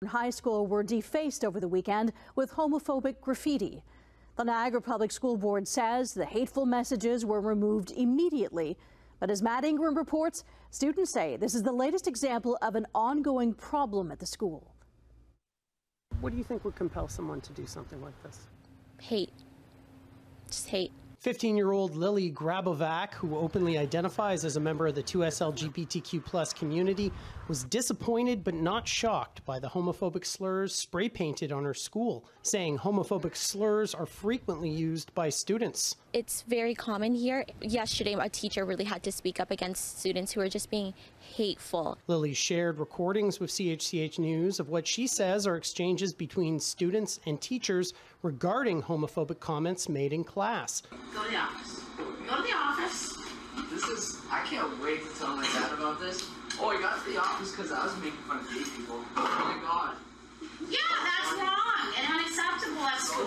High School were defaced over the weekend with homophobic graffiti. The Niagara Public School Board says the hateful messages were removed immediately. But as Matt Ingram reports, students say this is the latest example of an ongoing problem at the school. What do you think would compel someone to do something like this? Hate. Just hate. 15-year-old Lily Grabovac, who openly identifies as a member of the 2S LGBTQ+ community, was disappointed but not shocked by the homophobic slurs spray painted on her school, saying homophobic slurs are frequently used by students. It's very common here. Yesterday, a teacher really had to speak up against students who are just being hateful. Lily shared recordings with CHCH News of what she says are exchanges between students and teachers regarding homophobic comments made in class. Go to the office. Go to the office. I can't wait to tell my dad about this. Oh, I got to the office because I was making fun of gay people. Oh my God. Yeah, that's wrong and unacceptable at school.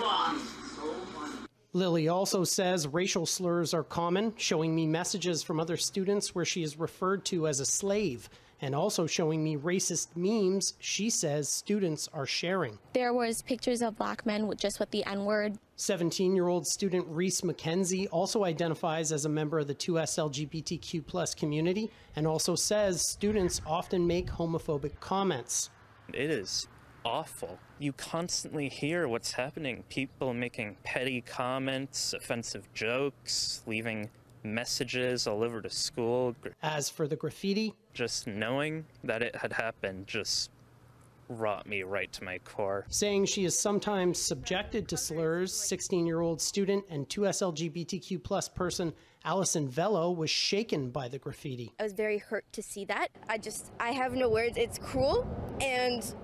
So funny. Lily also says racial slurs are common, showing me messages from other students where she is referred to as a slave, and also showing me racist memes she says students are sharing. There was pictures of black men with the N-word. 17-year-old student Reese McKenzie also identifies as a member of the 2S LGBTQ+ community and also says students often make homophobic comments. It is awful. You constantly hear what's happening. People making petty comments, offensive jokes, leaving messages all over the school. As for the graffiti, just knowing that it had happened just wrought me right to my core. Saying she is sometimes subjected to slurs, 16-year-old student and 2S LGBTQ+ person Allison Vello was shaken by the graffiti. I was very hurt to see that. I have no words. It's cruel, and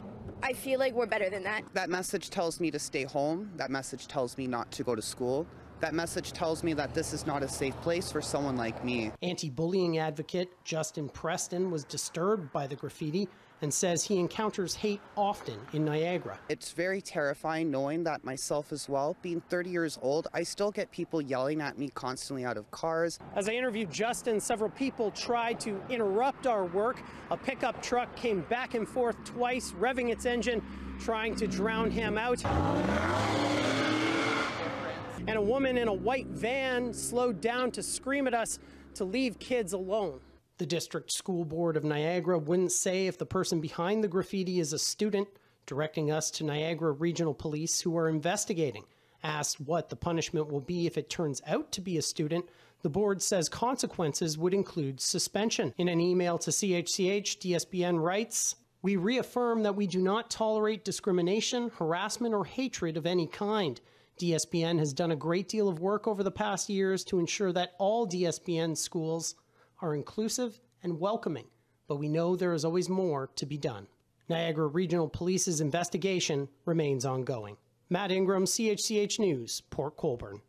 I feel like we're better than that. That message tells me to stay home. That message tells me not to go to school. That message tells me that this is not a safe place for someone like me. Anti-bullying advocate Justin Preston was disturbed by the graffiti and says he encounters hate often in Niagara. It's very terrifying knowing that myself as well, being 30 years old, I still get people yelling at me constantly out of cars. As I interviewed Justin, several people tried to interrupt our work. A pickup truck came back and forth twice, revving its engine, trying to drown him out. And a woman in a white van slowed down to scream at us to leave kids alone. The District School Board of Niagara wouldn't say if the person behind the graffiti is a student, directing us to Niagara Regional Police, who are investigating. Asked what the punishment will be if it turns out to be a student, the board says consequences would include suspension. In an email to CHCH, DSBN writes, "We reaffirm that we do not tolerate discrimination, harassment, or hatred of any kind. DSBN has done a great deal of work over the past years to ensure that all DSBN schools are inclusive and welcoming, but we know there is always more to be done." Niagara Regional Police's investigation remains ongoing. Matt Ingram, CHCH News, Port Colborne.